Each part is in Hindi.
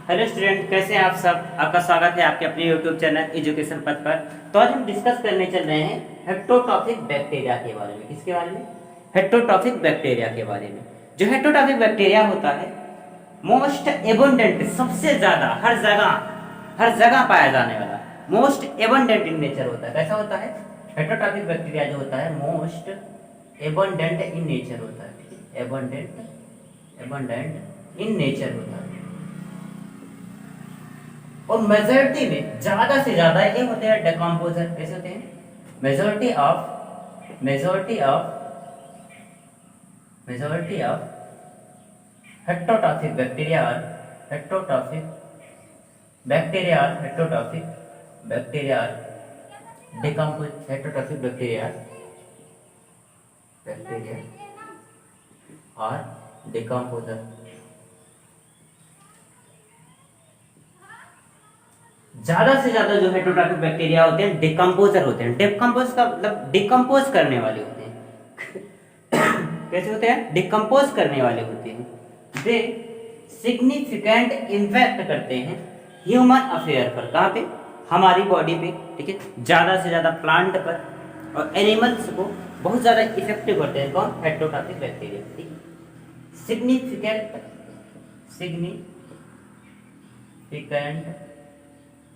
हेलो स्टूडेंट, कैसे हैं आप सब। आपका स्वागत है आपके अपने यूट्यूब चैनल एजुकेशन पथ पर। तो आज हम डिस्कस करने चल रहे हैं हेट्रोट्रॉफिक बैक्टीरिया के बारे में। किसके बारे में? हेट्रोट्रॉफिक बैक्टीरिया के बारे में। जो हेट्रोट्रॉफिक बैक्टीरिया होता है मोस्ट एबंडेंट, सबसे ज्यादा हर जगह पाया जाने वाला मोस्ट एबंडेंट इन नेचर होता है। कैसा होता है? हेट्रोट्रॉफिक बैक्टीरिया जो होता है मोस्ट एबंडेंट इन नेचर होता है। एबंडेंट इन नेचर होता है और मेजॉरिटी में ज्यादा से ज्यादा ये होते हैं डिकम्पोजर। कैसे होते हैं? Majority of heterotrophic bacteria are decomposer. ज्यादा से ज्यादा जो हेट्रोट्रॉफिक बैक्टीरिया होते हैं डिकम्पोजर होते हैं। डिकम्पोज का मतलब डिकम्पोज करने वाले होते हैं। कैसे होते हैं? डिकम्पोज करने वाले होते हैं। वे सिग्निफिकेंट इम्पैक्ट करते हैं ह्यूमन अफेयर पर। कहाँ पे? हमारी बॉडी पे। ठीक है, ज्यादा से ज्यादा प्लांट पर और एनिमल्स को बहुत ज्यादा इफेक्टिव करते हैं। कौन? Heterotrophic bacteria. ठीक है, significant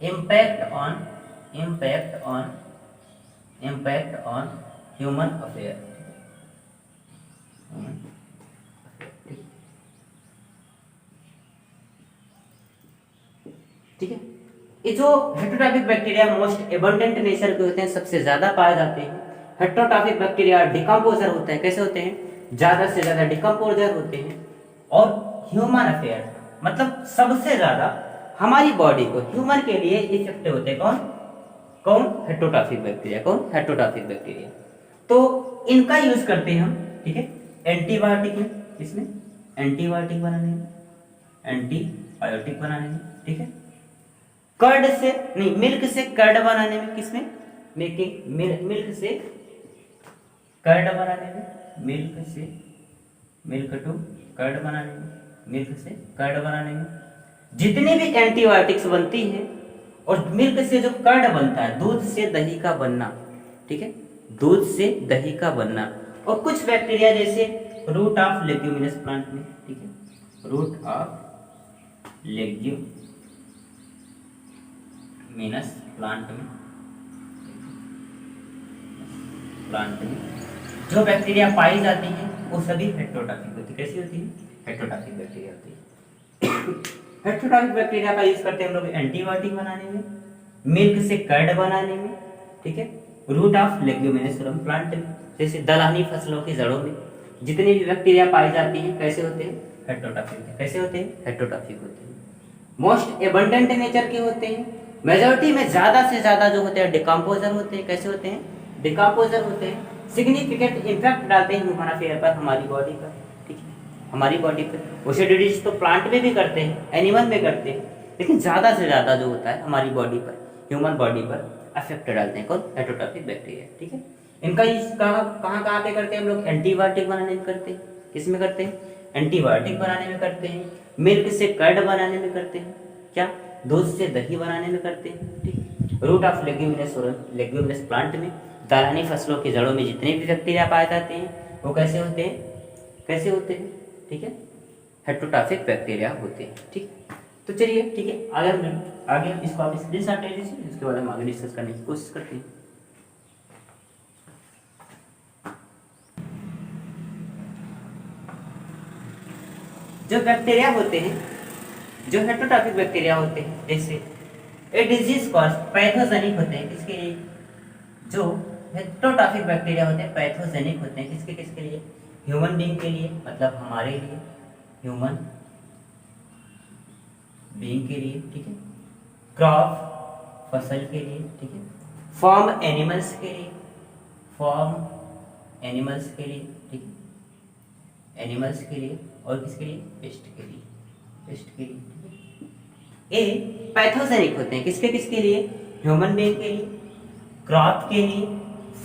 impact on human affair। ठीक है, ये जो heterotrophic bacteria most abundant nature के होते हैं, सबसे ज्यादा पाए जाते हैं। हेट्रोट्रॉफिक बैक्टीरिया डिकम्पोजर होते हैं। कैसे होते हैं? ज्यादा से ज्यादा डिकम्पोजर होते हैं और ह्यूमन अफेयर मतलब सबसे ज्यादा हमारी बॉडी को, ह्यूमन के लिए इफेक्टिव होते हैं। कौन? Heterotrophic bacteria. कौन? Heterotrophic bacteria. तो इनका यूज करते हैं हम। ठीक है, एंटीबायोटिक में, इसमें एंटीबायोटिक बनाने में। ठीक है, कर्ड से नहीं, मिल्क से कर्ड बनाने में। किसमें? मिल्क से कर्ड बनाने में, मिल्क से कर्ड बनाने में जितनी भी एंटीबायोटिक्स बनती है और मिल्क से जो कर्ड बनता है, दूध से दही का बनना। ठीक है, दूध से दही का बनना। और कुछ बैक्टीरिया जैसे रूट ऑफ लेग्यूमिनस प्लांट में। ठीक है, रूट ऑफ लेग्यूमिनस प्लांट में जो बैक्टीरिया पाई जाती है वो सभी हेट्रोट्रॉफिक होती है। कैसी होती है? हेट्रोट्रॉफिक बैक्टीरिया होती है। हेट्रोट्रॉफिक बैक्टीरिया का यूज करते हैं हम लोग एंटीबायोटिक बनाने में, मिल्क से कर्ड बनाने में। ठीक है, रूट ऑफ लेग्यूमिनस प्लांट में, जैसे दलहनी फसलों की जड़ों में जितनी भी बैक्टीरिया पाई जाती हैं, कैसे होते हैं? हेट्रोट्रॉफिक। कैसे होते हैं? हेट्रोट्रॉफिक होते हैं। मोस्ट एबंडेंट नेचर के होते हैं। मेजॉरिटी में ज्यादा से ज्यादा जो होते हैं डिकम्पोजर होते हैं। कैसे होते हैं? डिकम्पोजर होते हैं। सिग्निफिकेंट इम्पैक्ट डालते हैं ह्यूमन अफेयर पर, हमारी बॉडी पर। ठीक है, हमारी बॉडी पर। वैसे डिजीज तो प्लांट में भी करते हैं, एनिमल में करते हैं, लेकिन ज्यादा से ज्यादा जो होता है हमारी बॉडी पर, ह्यूमन बॉडी पर अफेक्ट डालते हैं। कौन? Heterotrophic bacteria. ठीक है, इनका यूज कहाँ पे करते हैं हम लोग? एंटीबायोटिक बनाने में करते हैं। किस में करते हैं? एंटीबायोटिक बनाने में करते हैं, मिल्क से कर्ड बनाने में करते हैं, क्या? दूध से दही बनाने में करते हैं। ठीक, रूट ऑफ लेग्यूमिनस प्लांट में, दलहनी फसलों की जड़ों में जितने भी बैक्टीरिया पाए जाते हैं वो कैसे होते हैं? ठीक है, हेट्रोट्रॉफिक बैक्टीरिया होते हैं। ठीक, तो चलिए, ठीक है, आगे हम इसको आप स्क्रीनशॉट ले लीजिए, इसके बाद हम आगे डिस्कस करने की कोशिश करते हैं। जो बैक्टीरिया होते हैं, जो हेट्रोट्रॉफिक बैक्टीरिया होते हैं, जैसे ए डिजीज कॉज पैथोजेनिक होते हैं। किसके लिए? जो हेट्रोट्रॉफिक बैक्टीरिया होते हैं पैथोजेनिक होते हैं। किसके लिए? ह्यूमन बीइंग के लिए, मतलब हमारे लिए, ह्यूमन बीइंग के लिए। ठीक है, क्रॉप फसल के लिए। ठीक है, फार्म एनिमल्स के लिए। ठीक है, एनिमल्स के लिए और किसके लिए? पेस्ट के लिए। ए पैथोजेनिक होते हैं। किसके लिए? ह्यूमन बीइंग के लिए, क्रॉप के लिए,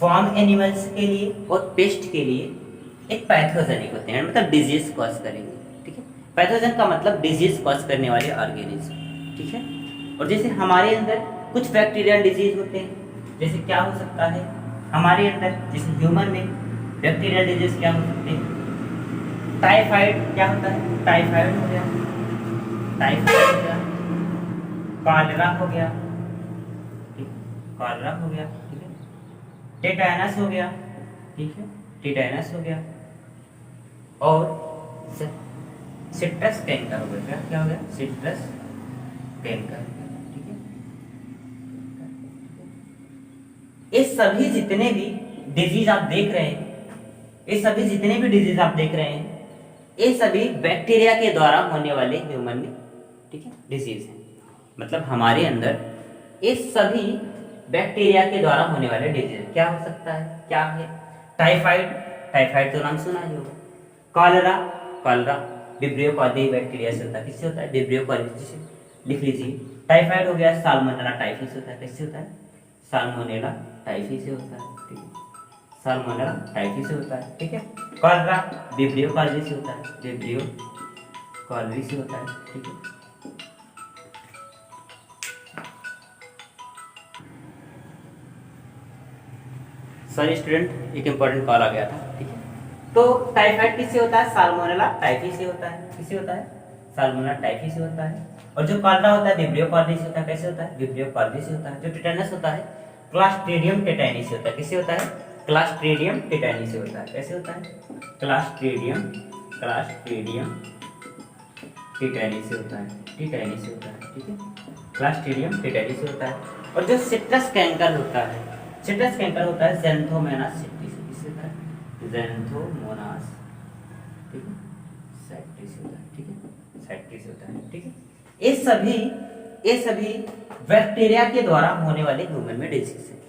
फार्म एनिमल्स के लिए और पेस्ट के लिए एक पैथोजेनिक होते हैं, मतलब डिजीज कॉज करेंगे। ठीक है, पैथोजन का मतलब डिजीज कॉज करने वाले ऑर्गेनिज्म, ठीक है। और जैसे हमारे अंदर कुछ बैक्टीरियल डिजीज होते हैं, जैसे क्या हो सकता है हमारे अंदर, जैसे ह्यूमन में बैक्टीरियल डिजीज क्या हो सकते हैं, टाइफाइड क्या होता है, टाइफाइड हो गया, टाइफाइड हो गया, कॉलेरा हो गया, ठीक, कॉलेरा हो गया, ठीक है, टेटानस हो गया, ठीक है, टेटानस हो गया, और सिट्रस कैंकर हो गया, क्या हो गया, सिट्रस कैंकर, ठीक है। ये सभी जितने भी डिजीज आप देख रहे हैं, ये सभी जितने भी डिजीज आप देख रहे हैं, ये सभी बैक्टीरिया के द्वारा होने वाले ह्यूमन में, ठीक है, डिजीज है। मतलब हमारे अंदर ये सभी बैक्टीरिया के द्वारा होने वाले डिजीज क्या हो सकता है, क्या है, टाइफाइड, टाइफाइड तो नाम सुना ही होगा, कॉलेरा, कॉलेरा विब्रियो कॉली बैक्टीरिया से होता है, किससे होता है, विब्रियो कॉली से लिख लीजिए। टाइफाइड हो गया, साल्मोनेला टाइफी से होता है, किससे होता है, साल्मोनेला टाइफी से होता है, ठीक है, साल्मोनेला टाइफी से होता है, ठीक है। कॉलेरा विब्रियो कॉली से होता है, विब्रियो कॉली से होता है, ठीक है। सॉरी स्टूडेंट, एक इंपॉर्टेंट कॉल आ गया था, ठीक है। तो टाइफाइड किससे होता है, साल्मोनेला टाइफी से होता है, किससे होता है, साल्मोनेला टाइफी से होता है। और जो कॉलेरा होता है विब्रियो कॉली से होता है, कैसे होता है, विब्रियो कॉली से होता है। जो टेटानस होता है क्लास्ट्रीडियम टेटानी से होता है, किससे होता है, क्लास्ट्रीडियम टेटानी से होता है, कैसे होता है, क्लास्ट्रीडियम, क्लास्ट्रीडियम टेटानी से होता है, टेटानी से होता है, ठीक है, क्लास्ट्रीडियम टेटानी से होता है। और जो सिट्रस कैंकर होता है, सिट्रस कैंकर होता है ज़ैंथोमोनास सेप्टिस, किससे होता है, ज़ैंथोमोनास, ठीक है, सेप्टिस होता है, ठीक है, सेप्टिस होता है, ठीक है। ये सभी बैक्टीरिया के द्वारा होने वाले ह्यूमन में डिजीज है।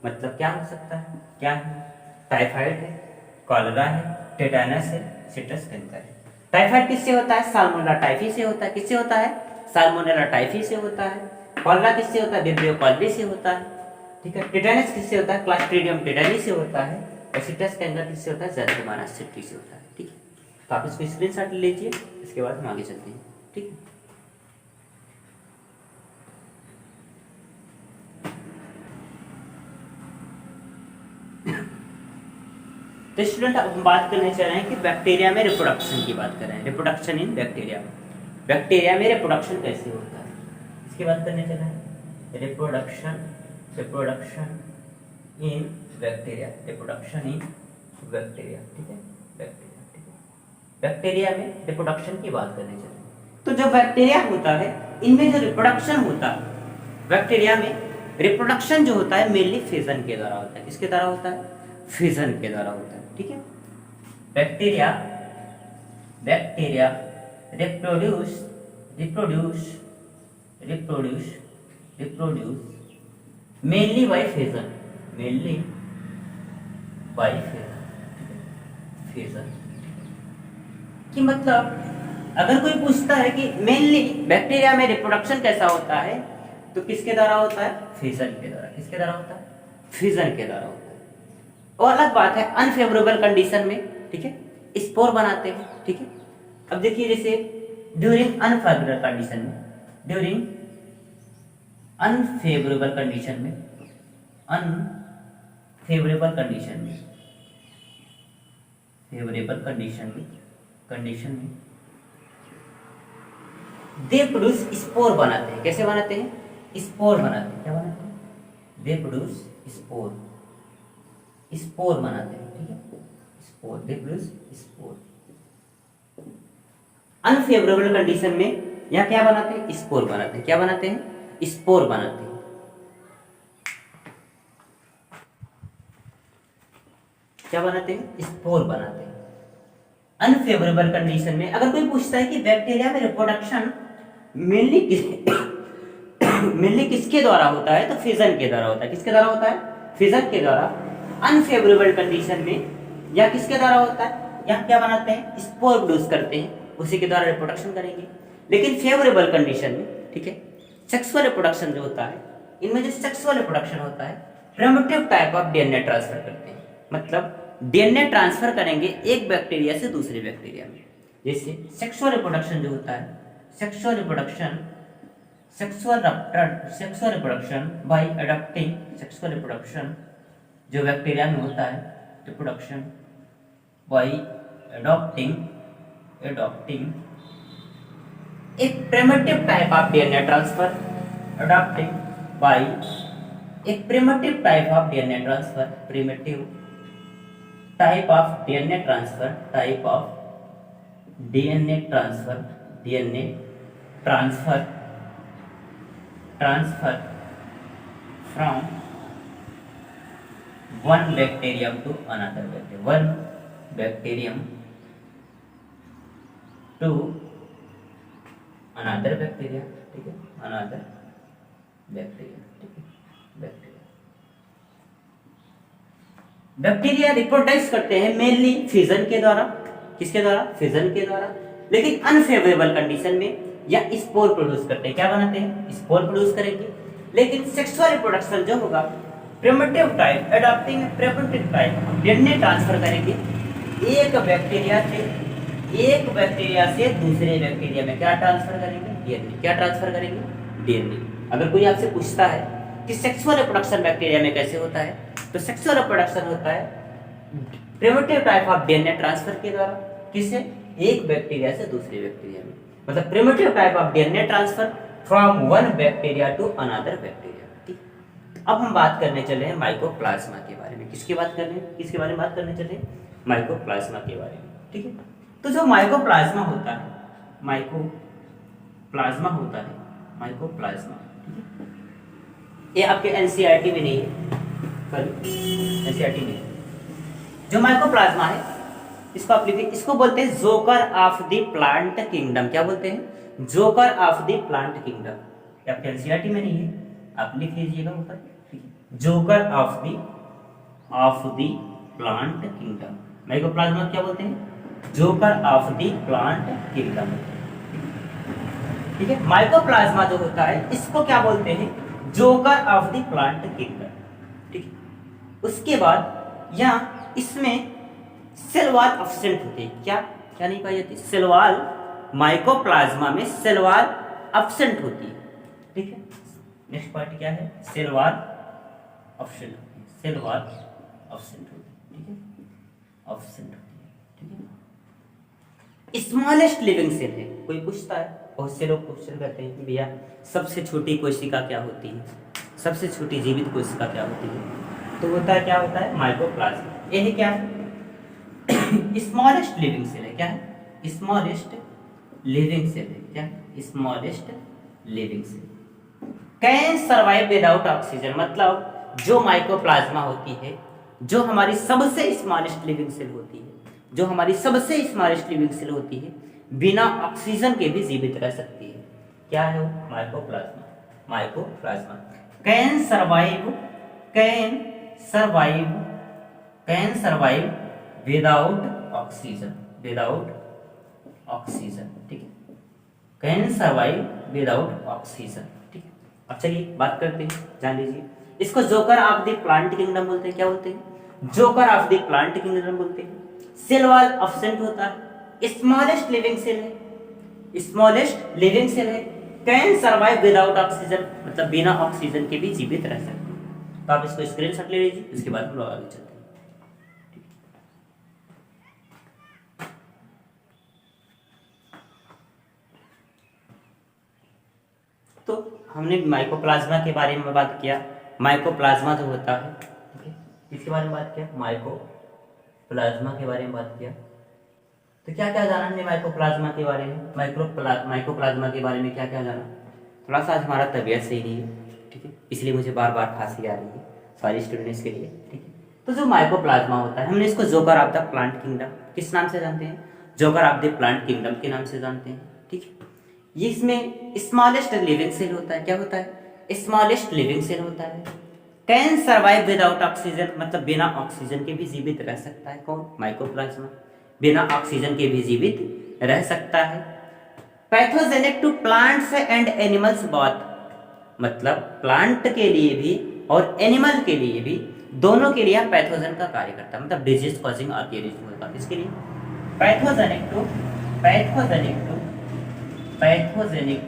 मतलब क्या हो सकता है, क्या है, टाइफाइड है, कॉलेरा है, टेटानस है, सिट्रस कैंकर है। टाइफाइड किससे होता है, साल्मोनेला टाइफी से होता है, किससे होता है, साल्मोनेला टाइफी से होता है। कॉलेरा किससे होता है, विब्रियो कॉली से होता है, ठीक है। टेटानस किससे होता है, क्लास्ट्रीडियम टेटानी से होता है। और सिट्रस कैंकर किससे होता है, ज़ैंथोमोनास सेप्टिस से होता है, ठीक है। तो आप इसको स्क्रीनशॉट ले लीजिए, इसके बाद हम आगे चलते हैं, ठीक है। तो स्टूडेंट अब हम बात करने चल रहे हैं कि बैक्टीरिया में रिप्रोडक्शन की बात कर रहे हैं, रिप्रोडक्शन इन बैक्टीरिया। बैक्टीरिया में रिप्रोडक्शन कैसे होता है इसकी बात करने चल रहे हैं। Reproduction, reproduction in bacteria, reproduction in bacteria, ठीक है, बैक्टीरिया, ठीक है। बैक्टीरिया में रिप्रोडक्शन की बात करने चल रहे हैं। तो जो बैक्टीरिया होता है इनमें जो रिप्रोडक्शन होता है, बैक्टीरिया में रिप्रोडक्शन जो होता है मेनली फिजन के द्वारा होता है। किसके द्वारा होता है, फिजन के द्वारा होता है, ठीक है। Bacteria, bacteria reproduce, reproduce, reproduce, reproduce mainly by fission, mainly by fission, fission. कि मतलब अगर कोई पूछता है कि मेनली बैक्टीरिया में रिप्रोडक्शन कैसा होता है, तो किसके द्वारा होता है, फिजन के द्वारा। किसके द्वारा होता है, फिजन के द्वारा होता है। और अलग बात है अनफेवरेबल कंडीशन में, ठीक है, स्पोर बनाते हैं, ठीक है। अब देखिए जैसे ड्यूरिंग अनफेवरेबल कंडीशन में, ड्यूरिंग अनफेवरेबल कंडीशन में, अनफेवरेबल कंडीशन में, फेवरेबल कंडीशन में, कंडीशन में दे प्रोड्यूस स्पोर बनाते हैं। कैसे बनाते हैं, स्पोर बनाते हैं। क्या बनाते हैं, दे प्रोड्यूस स्पोर, स्पोर बनाते हैं, ठीक है, spore, they produce spore. Unfavourable condition में या क्या बनाते हैं, स्पोर बनाते हैं। क्या बनाते हैं, स्पोर बनाते हैं। क्या बनाते हैं, स्पोर बनाते हैं। अनफेवरेबल कंडीशन में अगर कोई पूछता है कि बैक्टीरिया में रिप्रोडक्शन मेनली किसके द्वारा होता है, तो फिजन के द्वारा होता है। किसके द्वारा होता है, फिजन के द्वारा। अनफेवरेबल कंडीशन में या किसके द्वारा होता है, या क्या बनाते हैं, स्पोर प्रोड्यूस करते हैं, उसी के द्वारा रिप्रोडक्शन करेंगे। लेकिन फेवरेबल कंडीशन में, ठीक है, सेक्सुअल रिप्रोडक्शन जो होता है, इनमें जो सेक्सुअल रिप्रोडक्शन होता है primitive type of DNA transfer करते हैं। मतलब डीएनए ट्रांसफर करेंगे एक बैक्टीरिया से दूसरे बैक्टीरिया में। जैसे सेक्सुअल रिप्रोडक्शन जो होता है, sexual reproduction by adopting, sexual reproduction जो बैक्टीरिया में होता है, रिप्रोडक्शन बाय अडॉप्टिंग एक primitive type of DNA transfer, adopting by एक primitive type of DNA transfer, primitive type of DNA transfer, type of DNA transfer, DNA transfer from one bacterium to another bacterium, one bacterium to another bacteria, ठीक है, अनदर बैक्टीरिया, ठीक है, बैक्टीरिया रिप्रोड्यूस करते हैं मेनली फिजन के द्वारा, किसके द्वारा, फिजन के द्वारा, लेकिन अनफेवरेबल कंडीशन में, या स्पोर प्रोड्यूस करते हैं, क्या बनाते हैं, स्पोर प्रोड्यूस करेंगे। लेकिन सेक्सुअल रिप्रोडक्शन जो होगा primitive type, adopting primitive type DNA transfer करेंगे एक बैक्टीरिया से दूसरे बैक्टीरिया में, क्या ट्रांसफर करेंगे, डीएनए, क्या ट्रांसफर करेंगे, डीएनए। अगर कोई आपसे पूछता है कि सेक्सुअल रिप्रोडक्शन बैक्टीरिया में कैसे होता है, तो सेक्सुअल रिप्रोडक्शन होता है primitive type of DNA transfer के द्वारा, किसे, एक बैक्टीरिया से दूसरे बैक्टीरिया में, मतलब primitive type of DNA transfer from one bacteria to another bacteria. ठीक, अब हम बात करने चले हैं माइकोप्लाज्मा के बारे में। किसके बारे में बात करने चले हैं, माइकोप्लाज्मा के बारे में। ठीक है, तो जो माइकोप्लाज्मा होता है, माइकोप्लाज्मा, ठीक है, ये आपके एनसीईआरटी में नहीं है, एनसीईआरटी में जो माइकोप्लाज्मा है, इसको आप लिखिए, इसको बोलते हैं joker of the plant kingdom. क्या बोलते हैं, joker of the plant kingdom. आपके एनसीईआरटी में नहीं है, आप लिख लीजिएगा ऊपर, ठीक है, joker of the plant kingdom. Mycoplasma क्या बोलते हैं, joker of the plant kingdom. ठीक है, माइकोप्लाज्मा जो होता है इसको क्या बोलते हैं, joker of the plant kingdom. ठीक है, उसके बाद यहाँ इसमें सेल वॉल एब्सेंट होती है, क्या नहीं पाई जाती, सेल वॉल, माइकोप्लाज्मा में सेल वॉल एब्सेंट होती है। ठीक है, नेक्स्ट पार्ट क्या है, सेल वॉल एब्सेंट होती है, सेल वॉल एब्सेंट होती है, ठीक है, एब्सेंट होती है। ठीक है, स्मॉलेस्ट लिविंग सेल है, कोई पूछता है, बहुत से लोग क्वेश्चन करते हैं कि भैया सबसे छोटी कोशिका क्या होती है, सबसे छोटी जीवित कोशिका क्या होती है, तो होता है, क्या होता है, माइकोप्लाज्मा। ये है क्या, स्मॉलेस्ट लिविंग सेल है, क्या है, स्मॉलेस्ट लिविंग सेल है, क्या, smallest living cell. Can survive without oxygen, मतलब जो माइकोप्लाज्मा होती है, जो हमारी सबसे स्मॉलेस्ट लिविंग सेल होती है, जो हमारी सबसे स्मॉलेस्ट लिविंग सेल होती है, बिना ऑक्सीजन के भी जीवित रह सकती है। क्या है वो, mycoplasma. Can survive without oxygen, ठीक है, कैन सर्वाइव विदाउट ऑक्सीजन। ठीक है, अब चलिए बात करते हैं, जान लीजिए, इसको joker of the plant kingdom बोलते हैं। क्या बोलते हैं, joker of the plant kingdom बोलते हैं। सेल वॉल एब्सेंट होता है, स्मॉलेस्ट लिविंग सेल है, कैन सर्वाइव विदाउट ऑक्सीजन, मतलब बिना ऑक्सीजन के भी जीवित रह सकते हैं। तो आप इसको स्क्रीनशॉट ले लीजिए, इसके बाद हम लोग आगे चलते हैं। तो हमने माइकोप्लाज्मा के बारे में बात किया, माइकोप्लाज्मा जो होता है, ठीक है, इसके बारे में बात किया, माइकोप्लाज्मा के बारे में बात किया। तो क्या क्या जाना हमने माइकोप्लाज्मा के बारे में, माइकोप्लाज्मा के बारे में क्या क्या जाना। थोड़ा सा आज हमारा तबीयत सही नहीं है, ठीक है, इसलिए मुझे बार बार खांसी आ रही है, सारी स्टूडेंट्स के लिए। ठीक है, तो जो माइकोप्लाज्मा होता है, हमने इसको joker of the plant kingdom किस नाम से जानते हैं, joker of the plant kingdom के नाम से जानते हैं। ठीक है, ये इसमें स्मॉलेस्ट लिविंग सेल होता है। क्या होता है, स्मॉलेस्ट लिविंग सेल होता है। कैन सर्वाइव विदाउट ऑक्सीजन, मतलब बिना ऑक्सीजन के भी जीवित रह सकता है। कौन, माइकोप्लाज्मा बिना ऑक्सीजन के भी जीवित रह सकता है। Pathogenic to plants and animals both, मतलब प्लांट के लिए भी और एनिमल के लिए भी, दोनों के लिए पैथोजन का कार्य करता है, मतलब डिजीज कॉजिंग ऑर्गेनिज्म होता है। इसके लिए pathogenic to pathogenic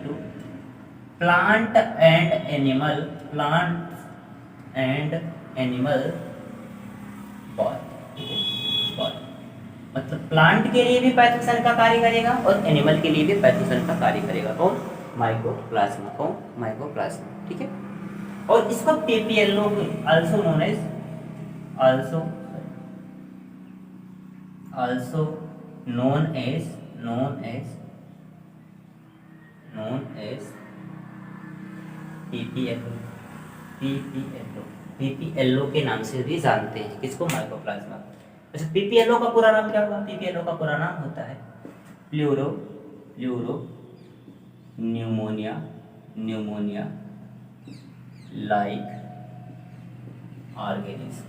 to plant and animal body. मतलब प्लांट के लिए भी पैथोजन का कार्य करेगा और एनिमल के लिए भी पैथोजन का कार्य करेगा। कौन? माइकोप्लाज्मा। कौन? माइकोप्लाज्मा। ठीक है। और इसको PPLO also known as PPLO के नाम से भी जानते हैं। किसको? माइकोप्लाज्मा। अच्छा, पीपीएलओ का पूरा नाम क्या होगा? पीपीएलओ का पूरा नाम होता है प्लूरो न्यूमोनिया लाइक ऑर्गेनिज्म।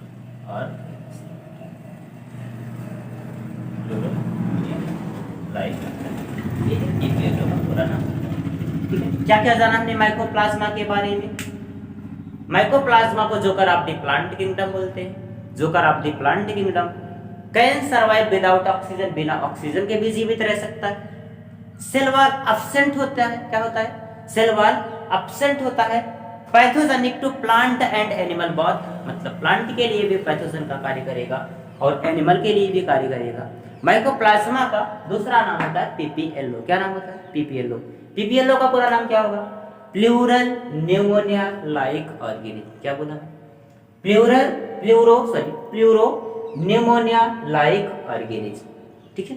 ये है पीपीएलओ का पूरा नाम। ठीक है। क्या क्या जाना हमने माइकोप्लाज्मा के बारे में? माइकोप्लाज्मा को joker of the plant kingdom बोलते हैं। Joker of the plant kingdom can survive without oxygen. बिना ऑक्सीजन के भी जीवित रह सकता है। सेल वॉल एब्सेंट होता है। क्या होता है? सेल वॉल एब्सेंट होता है। Pathogenic to plant and animal both. मतलब प्लांट के लिए भी पैथोजन का कार्य करेगा और एनिमल के लिए भी कार्य करेगा। माइकोप्लाज्मा का दूसरा नाम होता है पीपीएलओ। क्या नाम होता है? पीपीएलओ। पीपीएलओ का पूरा नाम क्या होगा? Plural pneumonia like organism. क्या बोला? Pleuro pneumonia like organism. ठीक है।